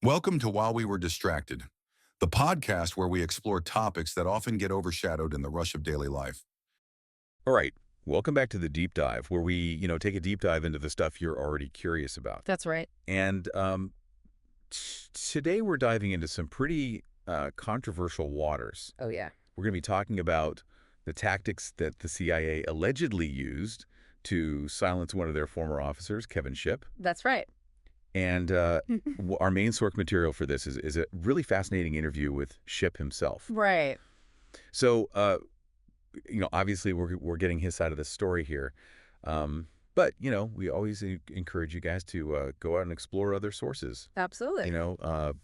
Welcome to While We Were Distracted, the podcast where we explore topics that often get overshadowed in the rush of daily life. All right, welcome back to the deep dive, where we, take a deep dive into the stuff you're already curious about. That's right. And today we're diving into some pretty controversial waters. Oh, yeah. We're going to be talking about the tactics that the CIA allegedly used to silence one of their former officers, Kevin Shipp. That's right. And our main source material for this is a really fascinating interview with Shipp himself. Right. So, obviously we're getting his side of the story here. But, we always encourage you guys to go out and explore other sources. Absolutely.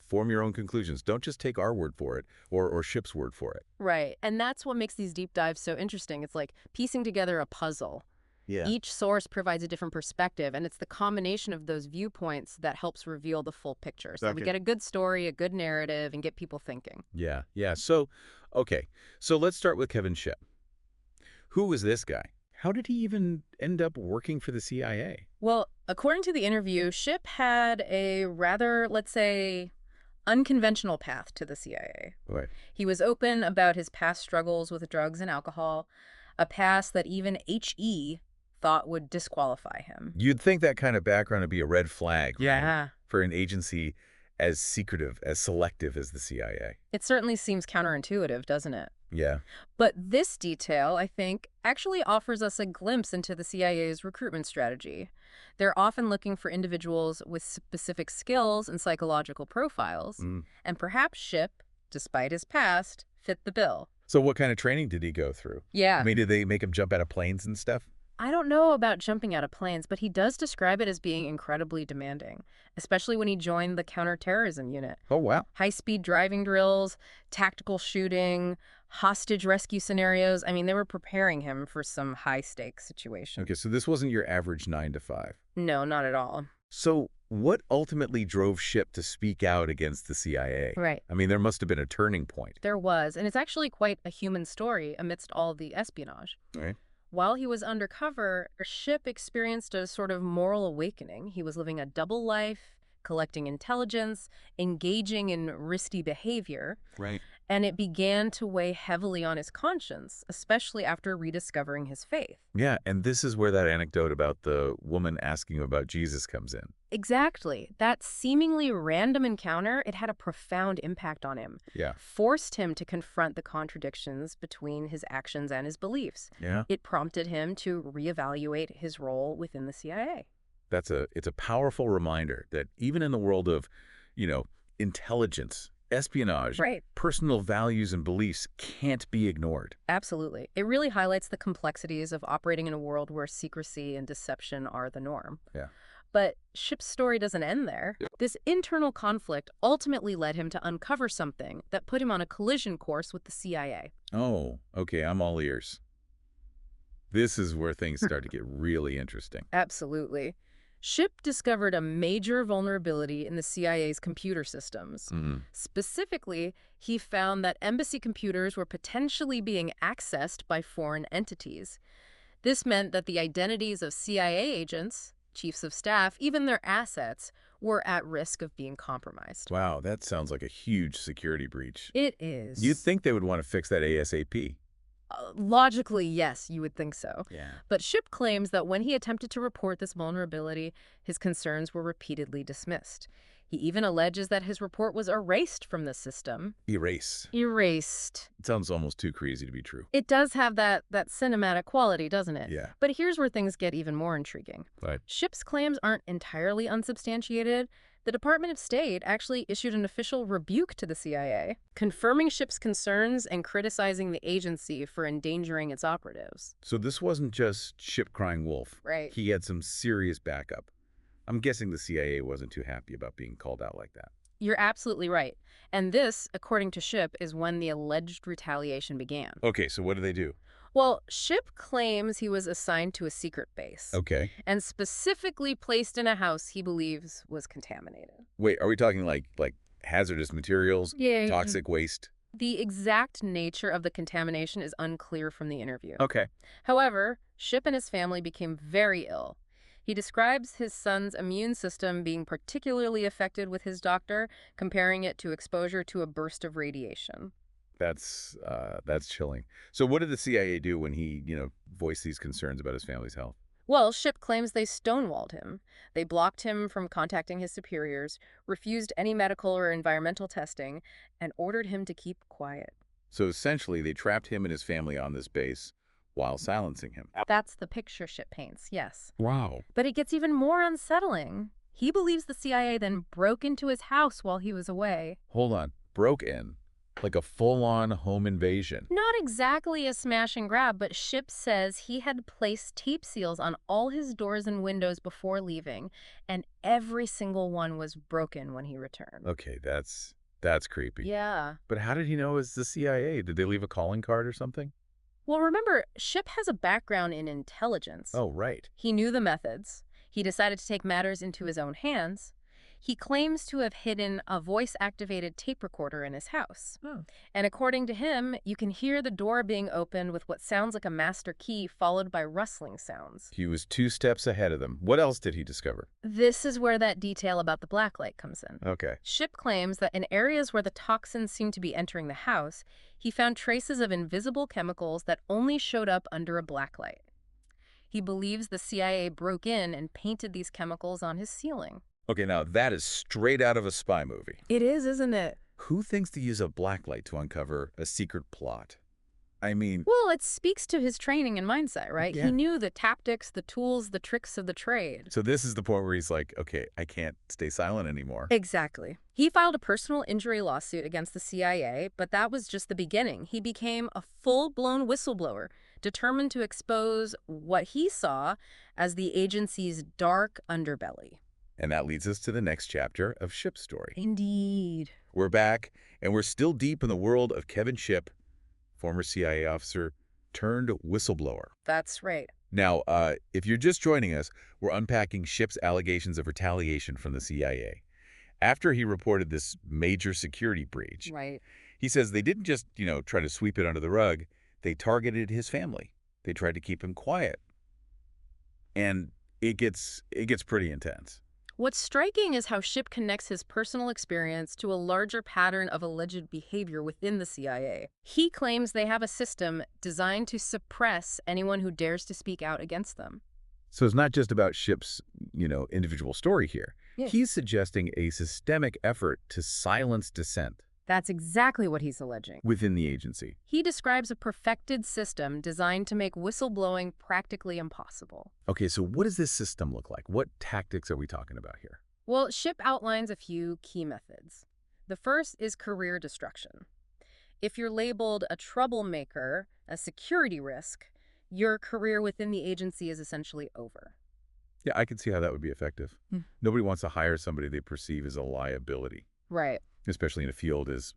Form your own conclusions. Don't just take our word for it or Shipp's word for it. Right. And that's what makes these deep dives so interesting. It's like piecing together a puzzle. Yeah. Each source provides a different perspective, and it's the combination of those viewpoints that helps reveal the full picture. So we get a good story, a good narrative, and get people thinking. Yeah. So, okay. So let's start with Kevin Shipp. Who was this guy? How did he even end up working for the CIA? Well, according to the interview, Shipp had a rather, let's say, unconventional path to the CIA. Right. He was open about his past struggles with drugs and alcohol, a past that even HE thought would disqualify him. You'd think that kind of background would be a red flag, right? Yeah. For an agency as secretive, as selective as the CIA. It certainly seems counterintuitive, doesn't it? Yeah. But this detail, I think, actually offers us a glimpse into the CIA's recruitment strategy. They're often looking for individuals with specific skills and psychological profiles, and perhaps Shipp, despite his past, fit the bill. So what kind of training did he go through? Yeah. I mean, did they make him jump out of planes and stuff? I don't know about jumping out of planes, but he does describe it as being incredibly demanding, especially when he joined the counterterrorism unit. Oh, wow. High-speed driving drills, tactical shooting, hostage rescue scenarios. I mean, they were preparing him for some high-stakes situation. Okay, so this wasn't your average 9 to 5. No, not at all. So what ultimately drove Shipp to speak out against the CIA? Right. I mean, there must have been a turning point. There was, and it's actually quite a human story amidst all the espionage. Right. While he was undercover, Shipp experienced a sort of moral awakening. He was living a double life, collecting intelligence, engaging in risky behavior. Right. And it began to weigh heavily on his conscience, especially after rediscovering his faith. Yeah, and this is where that anecdote about the woman asking about Jesus comes in. Exactly. That seemingly random encounter, it had a profound impact on him. Yeah. Forced him to confront the contradictions between his actions and his beliefs. Yeah. It prompted him to reevaluate his role within the CIA. It's a powerful reminder that even in the world of, intelligence, espionage, Right. personal values and beliefs can't be ignored. Absolutely. It really highlights the complexities of operating in a world where secrecy and deception are the norm. Yeah. But Shipp's story doesn't end there. This internal conflict ultimately led him to uncover something that put him on a collision course with the CIA. Oh, okay, I'm all ears. This is where things start to get really interesting. Absolutely. Shipp discovered a major vulnerability in the CIA's computer systems. Specifically, he found that embassy computers were potentially being accessed by foreign entities. This meant that the identities of CIA agents, chiefs of staff, even their assets, were at risk of being compromised. Wow, that sounds like a huge security breach. It is. You'd think they would want to fix that ASAP. Logically, yes, you would think so. Yeah. But Shipp claims that when he attempted to report this vulnerability, his concerns were repeatedly dismissed. He even alleges that his report was erased from the system. Erase. Erased. It sounds almost too crazy to be true. It does have that cinematic quality, doesn't it? Yeah. But here's where things get even more intriguing. Right. Shipp's claims aren't entirely unsubstantiated. The Department of State actually issued an official rebuke to the CIA, confirming Shipp's concerns and criticizing the agency for endangering its operatives. So this wasn't just Shipp crying wolf. Right. He had some serious backup. I'm guessing the CIA wasn't too happy about being called out like that. You're absolutely right. And this, according to Shipp, is when the alleged retaliation began. Okay, so what do they do? Well, Shipp claims he was assigned to a secret base. Okay. And specifically placed in a house he believes was contaminated. Wait, are we talking like hazardous materials, Yeah. toxic waste? The exact nature of the contamination is unclear from the interview. Okay. However, Shipp and his family became very ill. He describes his son's immune system being particularly affected with his doctor, comparing it to exposure to a burst of radiation. That's chilling. So what did the CIA do when he, voiced these concerns about his family's health? Well, Shipp claims they stonewalled him. They blocked him from contacting his superiors, refused any medical or environmental testing, and ordered him to keep quiet. So essentially, they trapped him and his family on this base while silencing him. That's the picture Shipp paints, yes. Wow. But it gets even more unsettling. He believes the CIA then broke into his house while he was away. Hold on. Broke in. Like a full-on home invasion. Not exactly a smash and grab, but Shipp says he had placed tape seals on all his doors and windows before leaving, and every single one was broken when he returned. Okay, that's creepy. Yeah. But how did he know it was the CIA? Did they leave a calling card or something? Well, remember, Shipp has a background in intelligence. Oh, right. He knew the methods. He decided to take matters into his own hands. He claims to have hidden a voice-activated tape recorder in his house. Oh. And according to him, you can hear the door being opened with what sounds like a master key followed by rustling sounds. He was 2 steps ahead of them. What else did he discover? This is where that detail about the blacklight comes in. Okay. Shipp claims that in areas where the toxins seem to be entering the house, he found traces of invisible chemicals that only showed up under a blacklight. He believes the CIA broke in and painted these chemicals on his ceiling. Okay, now that is straight out of a spy movie. It is, isn't it? Who thinks to use a blacklight to uncover a secret plot? I mean... Well, it speaks to his training and mindset, right? Yeah. He knew the tactics, the tools, the tricks of the trade. So this is the point where he's like, okay, I can't stay silent anymore. Exactly. He filed a personal injury lawsuit against the CIA, but that was just the beginning. He became a full-blown whistleblower, determined to expose what he saw as the agency's dark underbelly. And that leads us to the next chapter of Shipp's story. Indeed. We're back, and we're still deep in the world of Kevin Shipp, former CIA officer turned whistleblower. That's right. Now, if you're just joining us, we're unpacking Shipp's allegations of retaliation from the CIA. After he reported this major security breach, Right. he says they didn't just, try to sweep it under the rug. They targeted his family. They tried to keep him quiet. And it gets pretty intense. What's striking is how Shipp connects his personal experience to a larger pattern of alleged behavior within the CIA. He claims they have a system designed to suppress anyone who dares to speak out against them. So it's not just about Shipp's, individual story here. Yeah. He's suggesting a systemic effort to silence dissent That's exactly what he's alleging. within the agency. He describes a perfected system designed to make whistleblowing practically impossible. Okay, so what does this system look like? What tactics are we talking about here? Well, Shipp outlines a few key methods. The first is career destruction. If you're labeled a troublemaker, a security risk, your career within the agency is essentially over. Yeah, I can see how that would be effective. Nobody wants to hire somebody they perceive as a liability, Right. especially in a field as,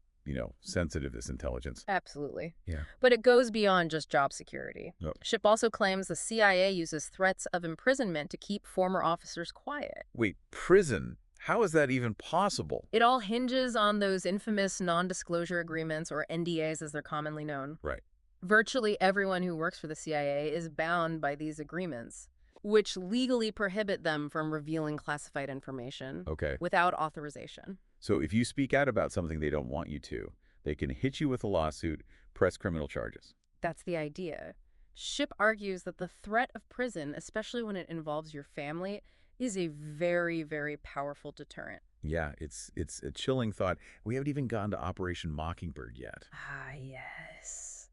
sensitive as intelligence. Absolutely. Yeah. But it goes beyond just job security. Oh. Shipp also claims the CIA uses threats of imprisonment to keep former officers quiet. Wait, prison? How is that even possible? It all hinges on those infamous non-disclosure agreements, or NDAs as they're commonly known. Right. Virtually everyone who works for the CIA is bound by these agreements, which legally prohibit them from revealing classified information Okay. without authorization. So if you speak out about something they don't want you to, they can hit you with a lawsuit, press criminal charges. That's the idea. Shipp argues that the threat of prison, especially when it involves your family, is a very, very powerful deterrent. Yeah, it's a chilling thought. We haven't even gotten to Operation Mockingbird yet. Ah, yes.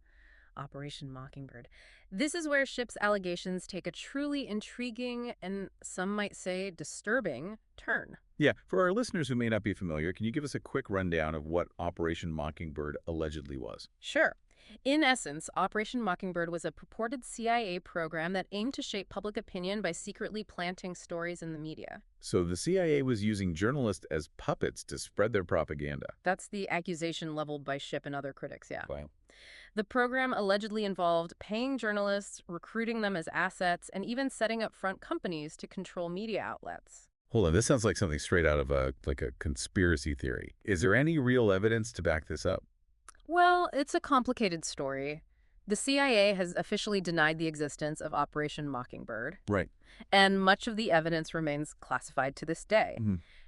Operation Mockingbird. This is where Shipp's allegations take a truly intriguing and, some might say, disturbing turn. Yeah, for our listeners who may not be familiar, can you give us a quick rundown of what Operation Mockingbird allegedly was? Sure. In essence, Operation Mockingbird was a purported CIA program that aimed to shape public opinion by secretly planting stories in the media. So the CIA was using journalists as puppets to spread their propaganda. That's the accusation leveled by Shipp and other critics, yeah. Wow. The program allegedly involved paying journalists, recruiting them as assets, and even setting up front companies to control media outlets. Hold on, this sounds like something straight out of a conspiracy theory. Is there any real evidence to back this up? Well, it's a complicated story. The CIA has officially denied the existence of Operation Mockingbird, Right. and much of the evidence remains classified to this day.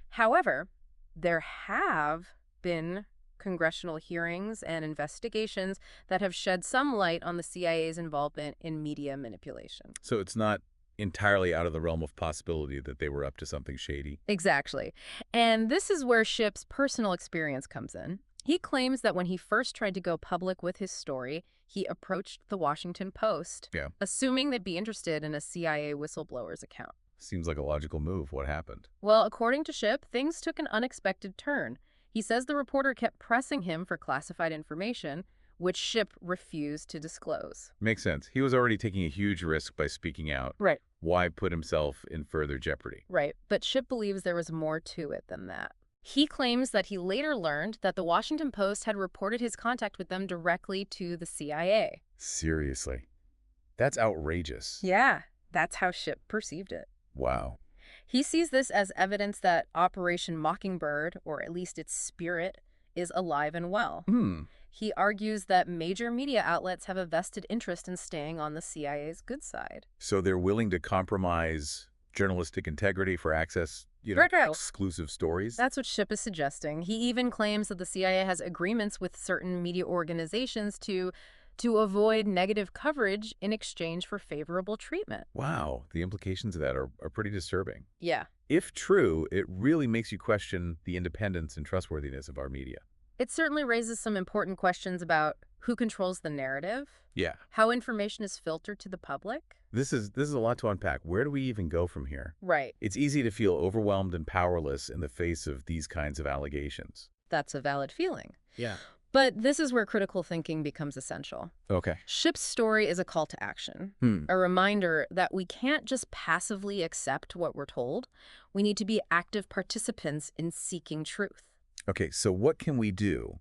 However, there have been congressional hearings and investigations that have shed some light on the CIA's involvement in media manipulation. So it's not entirely out of the realm of possibility that they were up to something shady. Exactly. And this is where Shipp's personal experience comes in. He claims that when he first tried to go public with his story, he approached the Washington Post, assuming they'd be interested in a CIA whistleblower's account. Seems like a logical move. What happened? Well, according to Shipp, things took an unexpected turn. He says the reporter kept pressing him for classified information, which Shipp refused to disclose. Makes sense. He was already taking a huge risk by speaking out. Right. Why put himself in further jeopardy? Right. But Shipp believes there was more to it than that. He claims that he later learned that the Washington Post had reported his contact with them directly to the CIA. Seriously. That's outrageous. Yeah, that's how Shipp perceived it. Wow. He sees this as evidence that Operation Mockingbird, or at least its spirit, is alive and well. He argues that major media outlets have a vested interest in staying on the CIA's good side. So they're willing to compromise journalistic integrity for access, Right. exclusive stories? That's what Shipp is suggesting. He even claims that the CIA has agreements with certain media organizations to avoid negative coverage in exchange for favorable treatment. Wow. The implications of that are pretty disturbing. Yeah. If true, it really makes you question the independence and trustworthiness of our media. It certainly raises some important questions about who controls the narrative, Yeah. how information is filtered to the public. This is a lot to unpack. Where do we even go from here? Right. It's easy to feel overwhelmed and powerless in the face of these kinds of allegations. That's a valid feeling. Yeah. But this is where critical thinking becomes essential. Okay. Shipp's story is a call to action, a reminder that we can't just passively accept what we're told. We need to be active participants in seeking truth. Okay, so what can we do?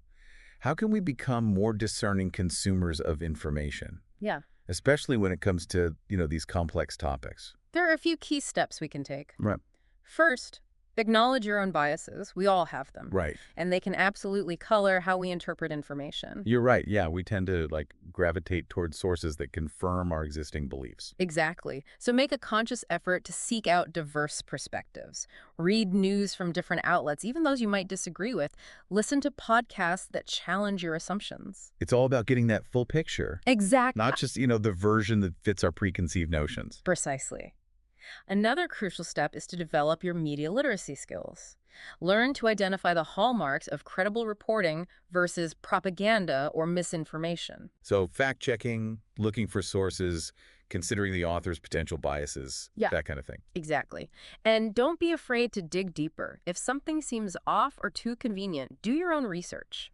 How can we become more discerning consumers of information? Yeah. Especially when it comes to, these complex topics. There are a few key steps we can take. Right. First, acknowledge your own biases. We all have them. Right. And they can absolutely color how we interpret information. You're right. Yeah, we tend to gravitate towards sources that confirm our existing beliefs. Exactly. So make a conscious effort to seek out diverse perspectives. Read news from different outlets, even those you might disagree with. Listen to podcasts that challenge your assumptions. It's all about getting that full picture. Exactly. Not just, the version that fits our preconceived notions. Precisely. Another crucial step is to develop your media literacy skills. Learn to identify the hallmarks of credible reporting versus propaganda or misinformation. So fact-checking, looking for sources, considering the author's potential biases, that kind of thing. Exactly. And don't be afraid to dig deeper. If something seems off or too convenient, do your own research.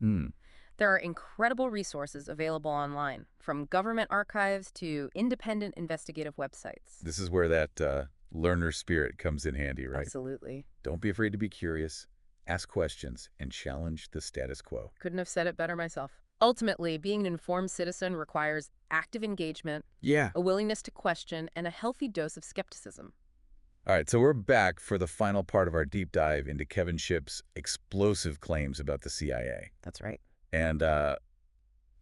There are incredible resources available online, from government archives to independent investigative websites. This is where that learner spirit comes in handy, right? Absolutely. Don't be afraid to be curious, ask questions, and challenge the status quo. Couldn't have said it better myself. Ultimately, being an informed citizen requires active engagement, a willingness to question, and a healthy dose of skepticism. All right, so we're back for the final part of our deep dive into Kevin Shipp's explosive claims about the CIA. That's right. And,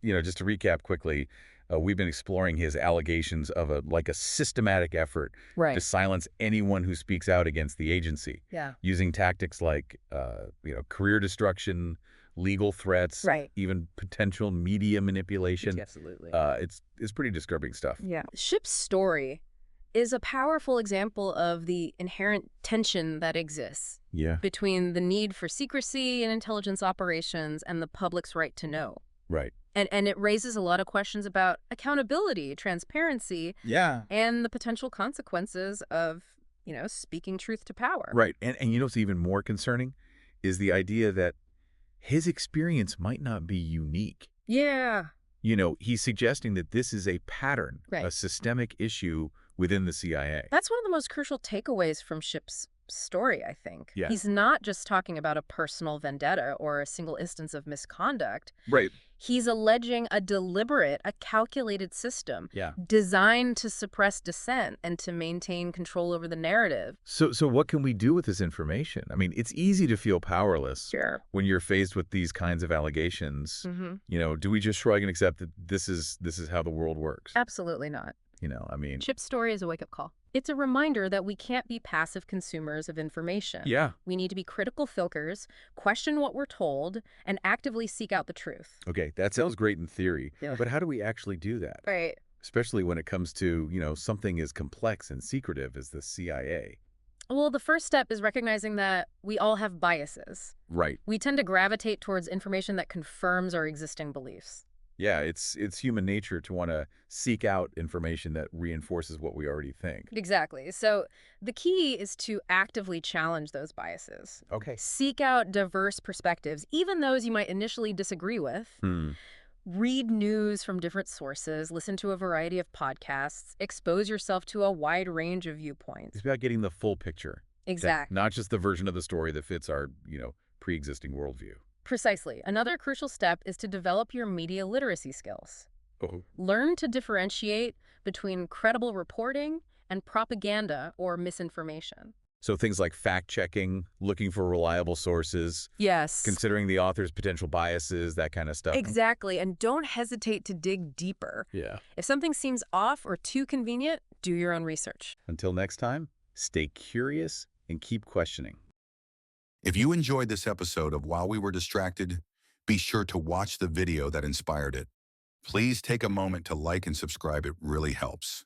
just to recap quickly, we've been exploring his allegations of a systematic effort to silence anyone who speaks out against the agency. Yeah. Using tactics like, career destruction, legal threats, even potential media manipulation. Absolutely. It's pretty disturbing stuff. Yeah. Shipp's story is a powerful example of the inherent tension that exists between the need for secrecy in intelligence operations and the public's right to know. Right. And it raises a lot of questions about accountability, transparency, and the potential consequences of, speaking truth to power. Right. And what's even more concerning is the idea that his experience might not be unique. Yeah. He's suggesting that this is a pattern, a systemic issue within the CIA. That's one of the most crucial takeaways from Shipp's story, I think. Yeah. He's not just talking about a personal vendetta or a single instance of misconduct. Right. He's alleging a deliberate, a calculated system Yeah. designed to suppress dissent and to maintain control over the narrative. So what can we do with this information? I mean, it's easy to feel powerless Sure. when you're faced with these kinds of allegations. Do we just shrug and accept that this is how the world works? Absolutely not. I mean, Shipp's story is a wake-up call. It's a reminder that we can't be passive consumers of information. yeah. We need to be critical thinkers, question what we're told, and actively seek out the truth. Okay, that sounds great in theory, Yeah. but how do we actually do that? Right. Especially when it comes to, something as complex and secretive as the CIA. Well, the first step is recognizing that we all have biases. Right. We tend to gravitate towards information that confirms our existing beliefs. Yeah, it's human nature to want to seek out information that reinforces what we already think. Exactly. So the key is to actively challenge those biases. Okay. Seek out diverse perspectives, even those you might initially disagree with. Read news from different sources, listen to a variety of podcasts, expose yourself to a wide range of viewpoints. It's about getting the full picture. Exactly. Not just the version of the story that fits our, pre-existing worldview. Precisely. Another crucial step is to develop your media literacy skills. Oh. Learn to differentiate between credible reporting and propaganda or misinformation. So things like fact-checking, looking for reliable sources, Yes. considering the author's potential biases, that kind of stuff. Exactly. And don't hesitate to dig deeper. Yeah. If something seems off or too convenient, do your own research. Until next time, stay curious and keep questioning. If you enjoyed this episode of While We Were Distracted, be sure to watch the video that inspired it. Please take a moment to like and subscribe. It really helps.